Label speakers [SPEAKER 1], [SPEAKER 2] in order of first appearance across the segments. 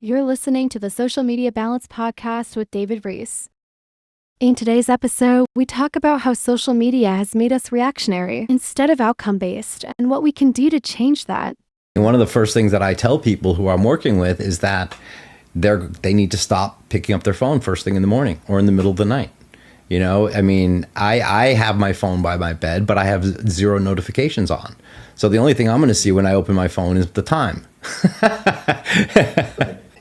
[SPEAKER 1] You're listening to the Social Media Balance podcast with David Reese. In today's episode, we talk about how social media has made us reactionary instead of outcome-based and what we can do to change that.
[SPEAKER 2] And one of the first things that I tell people who I'm working with is that they need to stop picking up their phone first thing in the morning or in the middle of the night. You know, I mean, I have my phone by my bed, but I have zero notifications on. So the only thing I'm going to see when I open my phone is the time.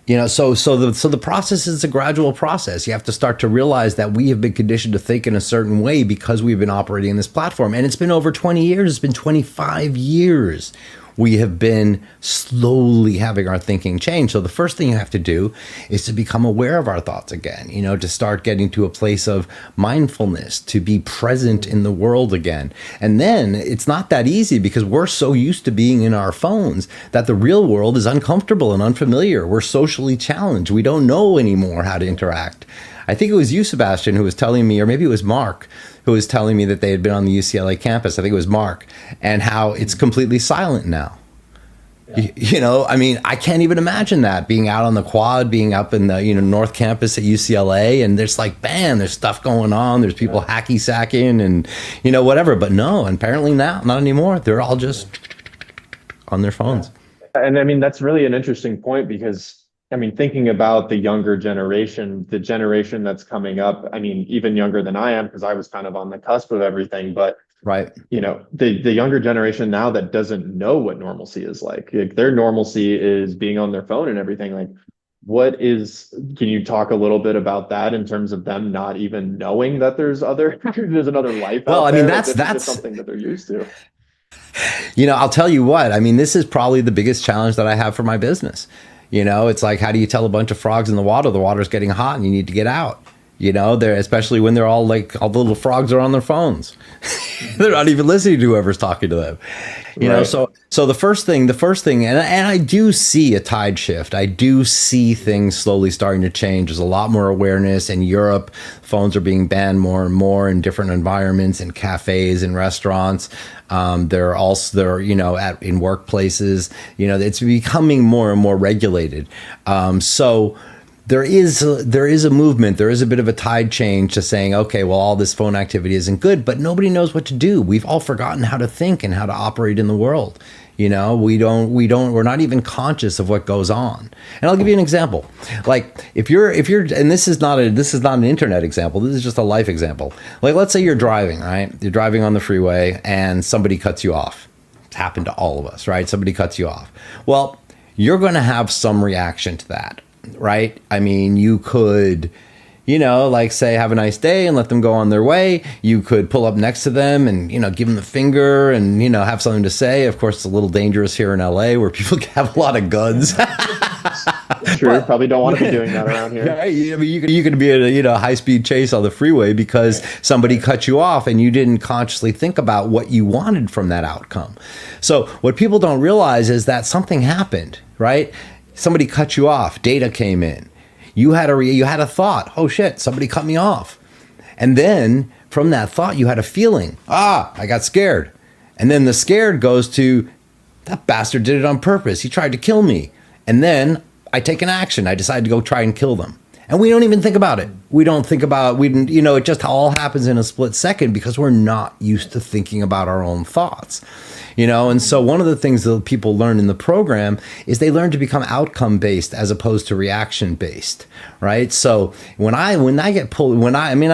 [SPEAKER 2] You know, so the process is a gradual process. You have to start to realize that we have been conditioned to think in a certain way because we've been operating in this platform. And it's been over 20 years. It's been 25 years. We have been slowly having our thinking change. So the first thing you have to do is to become aware of our thoughts again, you know, to start getting to a place of mindfulness, to be present in the world again. And then it's not that easy because we're so used to being in our phones that the real world is uncomfortable and unfamiliar. We're socially challenged. We don't know anymore how to interact. I think it was you, Sebastian, who was telling me, or maybe it was Mark, who was telling me that they had been on the UCLA campus. I think it was Mark, and how it's completely silent now. Yeah. You know, I mean, I can't even imagine that, being out on the quad, being up in the, North Campus at UCLA, and there's like, bam, there's stuff going on. There's people hacky sacking and, whatever. But no, apparently now, not anymore. They're all just on their phones.
[SPEAKER 3] And I mean, that's really an interesting point because thinking about the younger generation, the generation that's coming up, even younger than I am, because I was kind of on the cusp of everything, but
[SPEAKER 2] right.
[SPEAKER 3] The younger generation now that doesn't know what normalcy is like their normalcy is being on their phone and everything. Can you talk a little bit about that in terms of them not even knowing that there's another life?
[SPEAKER 2] Well,
[SPEAKER 3] out there?
[SPEAKER 2] that's
[SPEAKER 3] just something that they're used to.
[SPEAKER 2] I'll tell you what, this is probably the biggest challenge that I have for my business. It's like, how do you tell a bunch of frogs in the water's getting hot and you need to get out? They're, especially when they're all the little frogs are on their phones. They're not even listening to whoever's talking to them.
[SPEAKER 3] Right.
[SPEAKER 2] So the first thing, and I do see a tide shift. I do see things slowly starting to change. There's a lot more awareness in Europe. Phones are being banned more and more in different environments, in cafes and restaurants. They're in workplaces. It's becoming more and more regulated. So there is a movement. There is a bit of a tide change to saying, okay, well, all this phone activity isn't good, but nobody knows what to do. We've all forgotten how to think and how to operate in the world. We're not even conscious of what goes on. And I'll give you an example. Like if you're, and this is not an internet example. This is just a life example. Like, let's say you're driving, right? You're driving on the freeway and somebody cuts you off. It's happened to all of us, right? Somebody cuts you off. Well, you're going to have some reaction to that. Right? You could, say, have a nice day and let them go on their way. You could pull up next to them and, give them the finger and, have something to say. Of course, it's a little dangerous here in LA where people have a lot of guns.
[SPEAKER 3] Sure, probably don't want to be doing that around here.
[SPEAKER 2] Right? You could be in a high-speed chase on the freeway because somebody cut you off and you didn't consciously think about what you wanted from that outcome. So what people don't realize is that something happened, right? Somebody cut you off. Data came in. You had a thought. Oh shit! Somebody cut me off. And then from that thought, you had a feeling. I got scared. And then the scared goes to, that bastard did it on purpose. He tried to kill me. And then I take an action. I decide to go try and kill them. And we don't even think about it. It just all happens in a split second because we're not used to thinking about our own thoughts. And so one of the things that people learn in the program is they learn to become outcome-based as opposed to reaction-based, right? So I've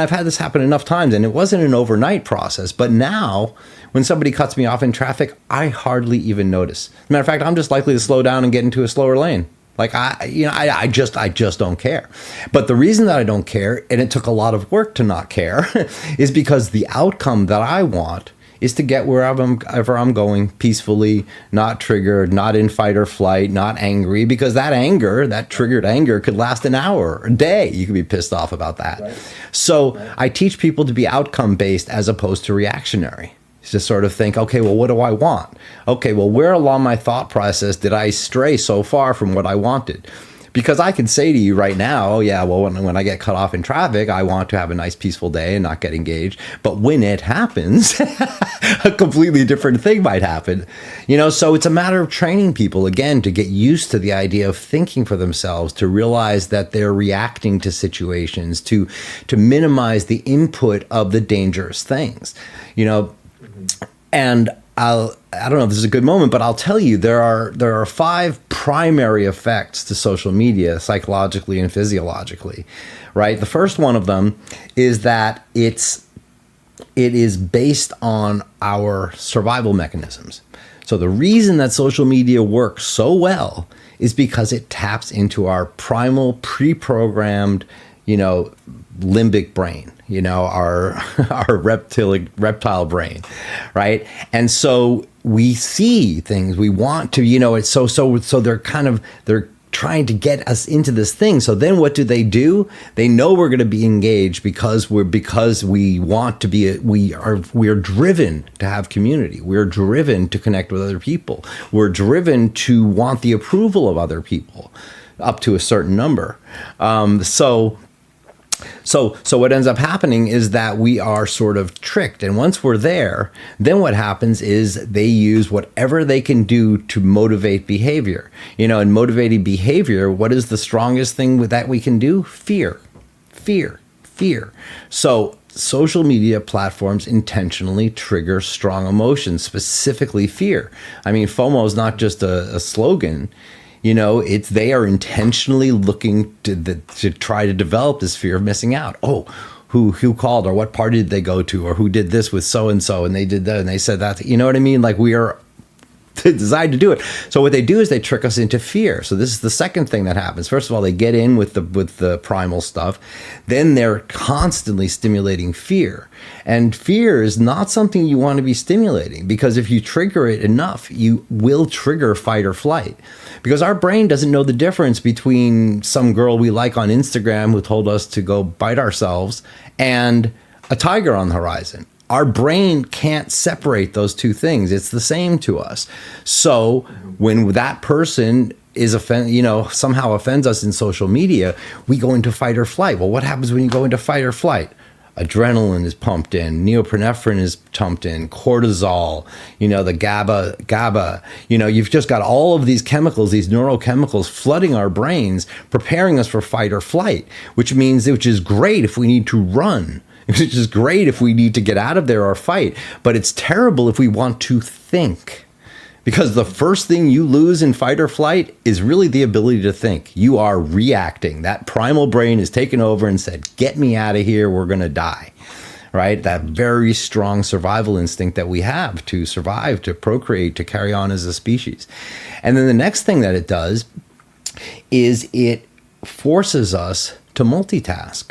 [SPEAKER 2] had this happen enough times, and it wasn't an overnight process, but now when somebody cuts me off in traffic, I hardly even notice. As a matter of fact, I'm just likely to slow down and get into a slower lane. Like I just don't care. But the reason that I don't care, and it took a lot of work to not care, is because the outcome that I want is to get wherever I'm going peacefully, not triggered, not in fight or flight, not angry, because that triggered anger could last an hour, a day. You could be pissed off about that. Right. So I teach people to be outcome based as opposed to reactionary. To sort of think, okay, well, what do I want? Okay, well, where along my thought process did I stray so far from what I wanted? Because I can say to you right now, oh yeah, well, when I get cut off in traffic, I want to have a nice peaceful day and not get engaged. But when it happens, a completely different thing might happen. So it's a matter of training people, again, to get used to the idea of thinking for themselves, to realize that they're reacting to situations, to minimize the input of the dangerous things, and I don't know if this is a good moment, but I'll tell you there are 5 primary effects to social media, psychologically and physiologically, right? The first one of them is that it is based on our survival mechanisms. So the reason that social media works so well is because it taps into our primal, pre-programmed, limbic brain, our reptile brain, right? And so we see things we want to, it's so they're trying to get us into this thing. So then what do? They know we're going to be engaged because we want to be, we are driven to have community. We're driven to connect with other people. We're driven to want the approval of other people up to a certain number. So what ends up happening is that we are sort of tricked. And once we're there, then what happens is they use whatever they can do to motivate behavior. And motivating behavior, what is the strongest thing that we can do? Fear. So social media platforms intentionally trigger strong emotions, specifically fear. I mean, FOMO is not just a slogan. They are intentionally looking to try to develop this fear of missing out. Oh, who called, or what party did they go to, or who did this with so and so, and they did that and they said that. You know what I mean? Like, we are designed to do it. So what they do is they trick us into fear. So this is the second thing that happens. First of all, they get in with the primal stuff. Then they're constantly stimulating fear. And fear is not something you want to be stimulating, because if you trigger it enough, you will trigger fight or flight. Because our brain doesn't know the difference between some girl we like on Instagram who told us to go bite ourselves and a tiger on the horizon. Our brain can't separate those two things. It's the same to us. So when that person is somehow offends us in social media, we go into fight or flight. Well, what happens when you go into fight or flight? Adrenaline is pumped in, neoepinephrine is pumped in, cortisol, the GABA, you've just got all of these chemicals, these neurochemicals flooding our brains, preparing us for fight or flight, which is great if we need to run, which is great if we need to get out of there or fight, but it's terrible if we want to think. Because the first thing you lose in fight or flight is really the ability to think. You are reacting. That primal brain has taken over and said, get me out of here, we're going to die, right? That very strong survival instinct that we have to survive, to procreate, to carry on as a species. And then the next thing that it does is it forces us to multitask.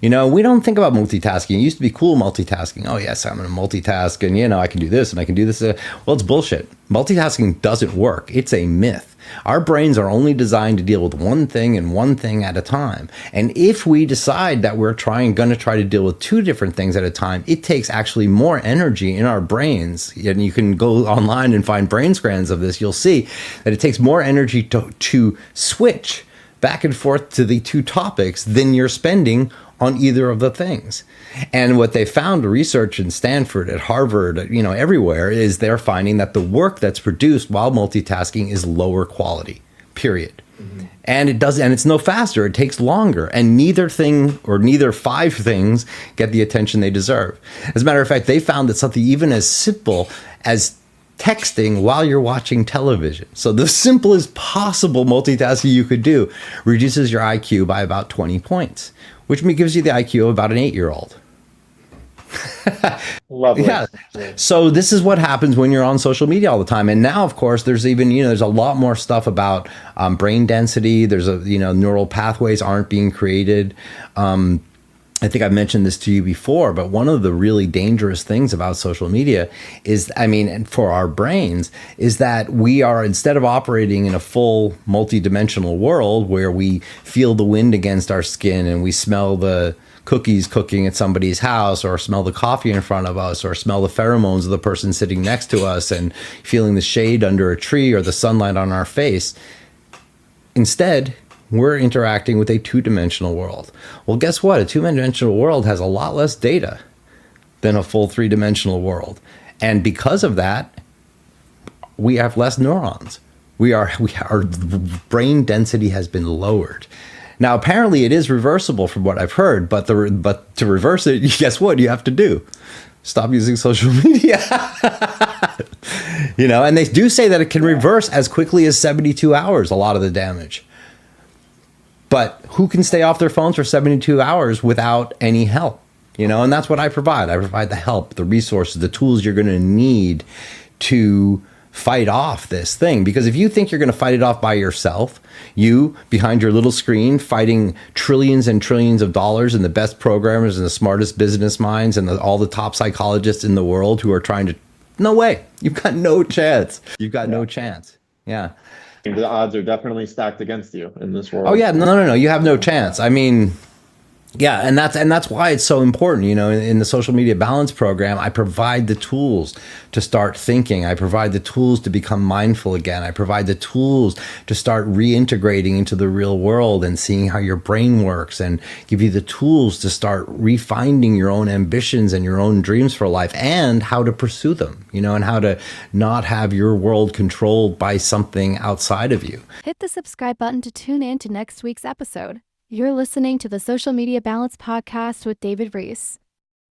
[SPEAKER 2] We don't think about multitasking. It used to be cool multitasking. Oh, yes, I'm going to multitask and, I can do this and I can do this. Well, it's bullshit. Multitasking doesn't work. It's a myth. Our brains are only designed to deal with one thing and one thing at a time. And if we decide that we're going to try to deal with 2 different things at a time, it takes actually more energy in our brains. And you can go online and find brain scans of this. You'll see that it takes more energy to switch back and forth to the 2 topics than you're spending on either of the things. And what they found, research in Stanford, at Harvard, everywhere, is they're finding that the work that's produced while multitasking is lower quality, period. Mm-hmm. And it's no faster, it takes longer. And neither 5 things get the attention they deserve. As a matter of fact, they found that something even as simple as texting while you're watching television, so the simplest possible multitasking you could do, reduces your IQ by about 20 points, which gives you the IQ of about an 8-year-old.
[SPEAKER 3] Lovely.
[SPEAKER 2] Yeah. So this is what happens when you're on social media all the time. And now, of course, there's even, there's a lot more stuff about brain density. There's neural pathways aren't being created. I think I've mentioned this to you before, but one of the really dangerous things about social media is, and for our brains, is that we are, instead of operating in a full multi-dimensional world where we feel the wind against our skin and we smell the cookies cooking at somebody's house, or smell the coffee in front of us, or smell the pheromones of the person sitting next to us and feeling the shade under a tree or the sunlight on our face. Instead, we're interacting with a two-dimensional world. Well, guess what? A two-dimensional world has a lot less data than a full three-dimensional world. And because of that, we have less neurons. Our brain density has been lowered. Now, apparently it is reversible from what I've heard, but to reverse it, guess what you have to do? Stop using social media. And they do say that it can reverse as quickly as 72 hours, a lot of the damage. But who can stay off their phones for 72 hours without any help? And that's what I provide. I provide the help, the resources, the tools you're going to need to fight off this thing. Because if you think you're going to fight it off by yourself, you behind your little screen fighting trillions and trillions of dollars and the best programmers and the smartest business minds and all the top psychologists in the world who are trying to, no way, you've got no chance. You've got no chance. Yeah.
[SPEAKER 3] The odds are definitely stacked against you in this world.
[SPEAKER 2] Oh yeah, no, you have no chance. I mean, yeah, and that's why it's so important. In the Social Media Balance program, I provide the tools to start thinking. I provide the tools to become mindful again. I provide the tools to start reintegrating into the real world and seeing how your brain works, and give you the tools to start refining your own ambitions and your own dreams for life, and how to pursue them, and how to not have your world controlled by something outside of you.
[SPEAKER 1] Hit the subscribe button to tune in to next week's episode. You're listening to the Social Media Balance podcast with David Reese.